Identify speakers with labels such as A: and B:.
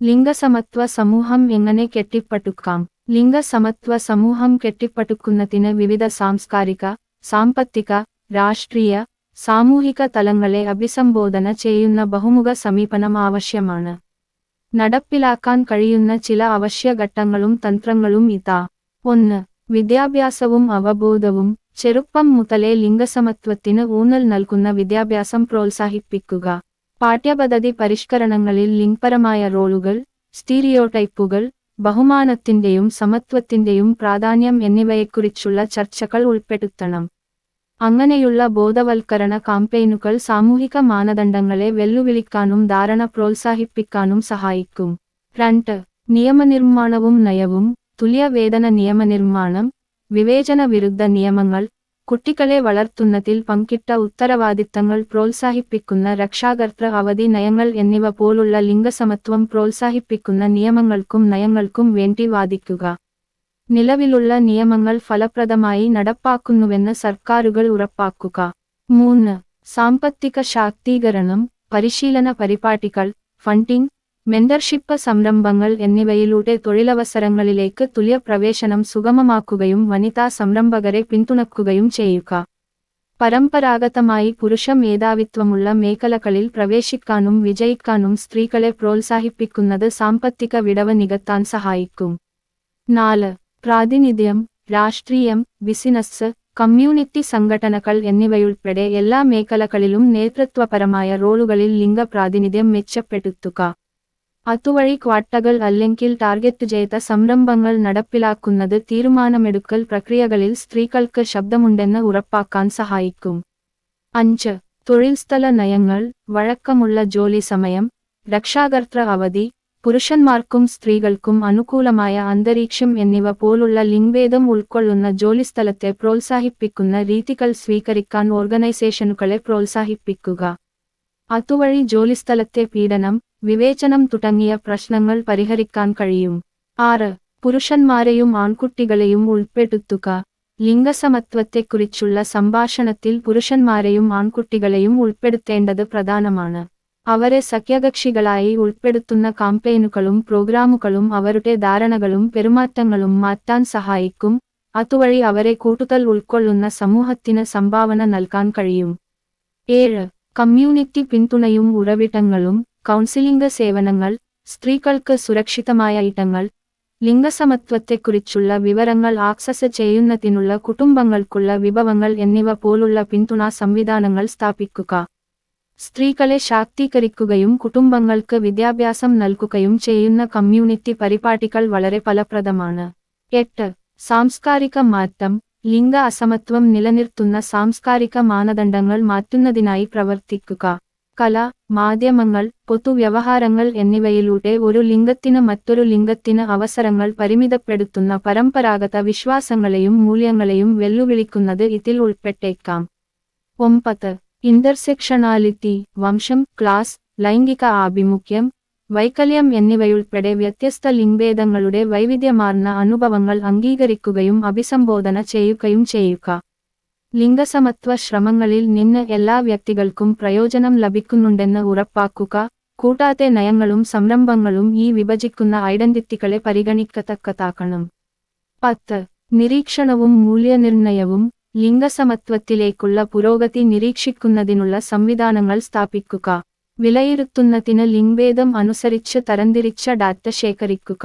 A: ലിംഗസമത്വ സമൂഹം എങ്ങനെ കെട്ടിപ്പടുക്കാം? ലിംഗസമത്വ സമൂഹം കെട്ടിപ്പടുക്കുന്നതിന് വിവിധ സാംസ്കാരിക, സാമ്പത്തിക, രാഷ്ട്രീയ, സാമൂഹിക തലങ്ങളെ അഭിസംബോധന ചെയ്യുന്ന ബഹുമുഖ സമീപനം ആവശ്യമാണ്. നടപ്പിലാക്കാൻ കഴിയുന്ന ചില അവശ്യഘട്ടങ്ങളും തന്ത്രങ്ങളും ഇതാ. 1. വിദ്യാഭ്യാസവും അവബോധവും. ചെറുപ്പം മുതലേ ലിംഗസമത്വത്തിന് ഊന്നൽ നൽകുന്ന വിദ്യാഭ്യാസം പ്രോത്സാഹിപ്പിക്കുക. പാഠ്യപദ്ധതി പരിഷ്കരണങ്ങളിൽ ലിംഗപരമായ റോളുകൾ, സ്റ്റീരിയോടൈപ്പുകൾ, ബഹുമാനത്തിന്റെയും സമത്വത്തിന്റെയും പ്രാധാന്യം എന്നിവയെക്കുറിച്ചുള്ള ചർച്ചകൾ ഉൾപ്പെടുത്തണം. അങ്ങനെയുള്ള ബോധവൽക്കരണ കാമ്പയിനുകൾ സാമൂഹിക മാനദണ്ഡങ്ങളെ വെല്ലുവിളിക്കാനും ധാരണ പ്രോത്സാഹിപ്പിക്കാനും സഹായിക്കും. 2. നിയമനിർമ്മാണവും നയവും. തുല്യവേതന നിയമനിർമ്മാണം, വിവേചന വിരുദ്ധ നിയമങ്ങൾ, കുട്ടികളെ വളർത്തുന്നതിൽ പങ്കിട്ട ഉത്തരവാദിത്തങ്ങൾ പ്രോത്സാഹിപ്പിക്കുന്ന രക്ഷാകർതൃ അവധി നയങ്ങൾ എന്നിവ പോലുള്ള ലിംഗസമത്വം പ്രോത്സാഹിപ്പിക്കുന്ന നിയമങ്ങൾക്കും നയങ്ങൾക്കും വേണ്ടി വാദിക്കുക. നിലവിലുള്ള നിയമങ്ങൾ ഫലപ്രദമായി നടപ്പാക്കുന്നുവെന്ന് സർക്കാരുകൾ ഉറപ്പാക്കുക. 3. സാമ്പത്തിക ശാക്തീകരണം, പരിശീലന പരിപാടികൾ, ഫണ്ടിംഗ്, മെന്റർഷിപ്പ് സംരംഭങ്ങൾ എന്നിവയിലൂടെ തൊഴിലവസരങ്ങളിലേക്ക് തുല്യ പ്രവേശനം സുഗമമാക്കുകയും വനിതാ സംരംഭകരെ പിന്തുണയ്ക്കുകയും ചെയ്യുക. പരമ്പരാഗതമായി പുരുഷ മേധാവിത്വമുള്ള മേഖലകളിൽ പ്രവേശിക്കാനും വിജയിക്കാനും സ്ത്രീകളെ പ്രോത്സാഹിപ്പിക്കുന്നത് സാമ്പത്തിക വിടവ് നികത്താൻ സഹായിക്കും. 4. പ്രാതിനിധ്യം, രാഷ്ട്രീയം, ബിസിനസ്, കമ്മ്യൂണിറ്റി സംഘടനകൾ എന്നിവയുൾപ്പെടെ എല്ലാ മേഖലകളിലും നേതൃത്വപരമായ റോളുകളിൽ ലിംഗ പ്രാതിനിധ്യം മെച്ചപ്പെടുത്തുക. അതുവഴി ക്വാട്ടകൾ അല്ലെങ്കിൽ ടാർഗറ്റ് ചെയ്ത സംരംഭങ്ങൾ നടപ്പിലാക്കുന്നത് തീരുമാനമെടുക്കൽ പ്രക്രിയകളിൽ സ്ത്രീകൾക്ക് ശബ്ദമുണ്ടെന്ന് ഉറപ്പാക്കാൻ സഹായിക്കും. 5. തൊഴിൽസ്ഥല നയങ്ങൾ, വഴക്കമുള്ള ജോലി സമയം, രക്ഷാകർതൃ അവധി, പുരുഷന്മാർക്കും സ്ത്രീകൾക്കും അനുകൂലമായ അന്തരീക്ഷം എന്നിവ പോലുള്ള ലിംഗഭേദം ഉൾക്കൊള്ളുന്ന ജോലിസ്ഥലത്തെ പ്രോത്സാഹിപ്പിക്കുന്ന രീതികൾ സ്വീകരിക്കാൻ ഓർഗനൈസേഷനുകളെ പ്രോത്സാഹിപ്പിക്കുക. അതുവഴി ജോലിസ്ഥലത്തെ പീഡനം, വിവേചനം തുടങ്ങിയ പ്രശ്നങ്ങൾ പരിഹരിക്കാൻ കഴിയും. 6. പുരുഷന്മാരെയും ആൺകുട്ടികളെയും ഉൾപ്പെടുത്തുക. ലിംഗസമത്വത്തെക്കുറിച്ചുള്ള സംഭാഷണത്തിൽ പുരുഷന്മാരെയും ആൺകുട്ടികളെയും ഉൾപ്പെടുത്തേണ്ടത് പ്രധാനമാണ്. അവരെ സഖ്യകക്ഷികളായി ഉൾപ്പെടുത്തുന്ന കാമ്പയിനുകളും പ്രോഗ്രാമുകളും അവരുടെ ധാരണകളും പെരുമാറ്റങ്ങളും മാറ്റാൻ സഹായിക്കും. അതുവഴി അവരെ കൂടുതൽ ഉൾക്കൊള്ളുന്ന സമൂഹത്തിന് സംഭാവന നൽകാൻ കഴിയും. 7. കമ്മ്യൂണിറ്റി പിന്തുണയും ഉറവിടങ്ങളും. കൗൺസിലിംഗ് സേവനങ്ങൾ, സ്ത്രീകൾക്ക് സുരക്ഷിതമായ ഇടങ്ങൾ, ലിംഗസമത്വത്തെക്കുറിച്ചുള്ള വിവരങ്ങൾ ആക്സസ് ചെയ്യുന്നതിനുള്ള കുടുംബങ്ങൾക്കുള്ള വിഭവങ്ങൾ എന്നിവ പോലുള്ള പിന്തുണാ സംവിധാനങ്ങൾ സ്ഥാപിക്കുക. സ്ത്രീകളെ ശാക്തീകരിക്കുകയും കുടുംബങ്ങൾക്ക് വിദ്യാഭ്യാസം നൽകുകയും ചെയ്യുന്ന കമ്മ്യൂണിറ്റി പരിപാടികൾ വളരെ ഫലപ്രദമാണ്. 8. സാംസ്കാരിക മാറ്റം, ലിംഗ അസമത്വം നിലനിർത്തുന്ന സാംസ്കാരിക മാനദണ്ഡങ്ങൾ മാറ്റുന്നതിനായി പ്രവർത്തിക്കുക. കല, മാധ്യമങ്ങൾ, പൊതുവ്യവഹാരങ്ങൾ എന്നിവയിലൂടെ ഒരു ലിംഗത്തിന് മറ്റൊരു ലിംഗത്തിന് അവസരങ്ങൾ പരിമിതപ്പെടുത്തുന്ന പരമ്പരാഗത വിശ്വാസങ്ങളെയും മൂല്യങ്ങളെയും വെല്ലുവിളിക്കുന്നത് ഇതിൽ ഉൾപ്പെട്ടേക്കാം. 9. ഇന്റർസെക്ഷണാലിറ്റി, വംശം, ക്ലാസ്, ലൈംഗിക ആഭിമുഖ്യം, വൈകല്യം എന്നിവയുൾപ്പെടെ വ്യത്യസ്ത ലിംഗഭേദങ്ങളുടെ വൈവിധ്യമാർന്ന അനുഭവങ്ങൾ അംഗീകരിക്കുകയും അഭിസംബോധന ചെയ്യുകയും ചെയ്യുക. ലിംഗസമത്വ ശ്രമങ്ങളിൽ നിന്ന് എല്ലാ വ്യക്തികൾക്കും പ്രയോജനം ലഭിക്കുന്നുണ്ടെന്ന് ഉറപ്പാക്കുക. കൂടാതെ നയങ്ങളും സംരംഭങ്ങളും ഈ വിഭജിക്കുന്ന ഐഡന്റിറ്റികളെ പരിഗണിക്കത്തക്കതാക്കണം. 10. നിരീക്ഷണവും മൂല്യനിർണ്ണയവും. ലിംഗസമത്വത്തിലേക്കുള്ള പുരോഗതി നിരീക്ഷിക്കുന്നതിനുള്ള സംവിധാനങ്ങൾ സ്ഥാപിക്കുക. വിലയിരുത്തുന്നതിന് ലിംഗഭേദം അനുസരിച്ച് തരംതിരിച്ച ഡാറ്റ ശേഖരിക്കുക.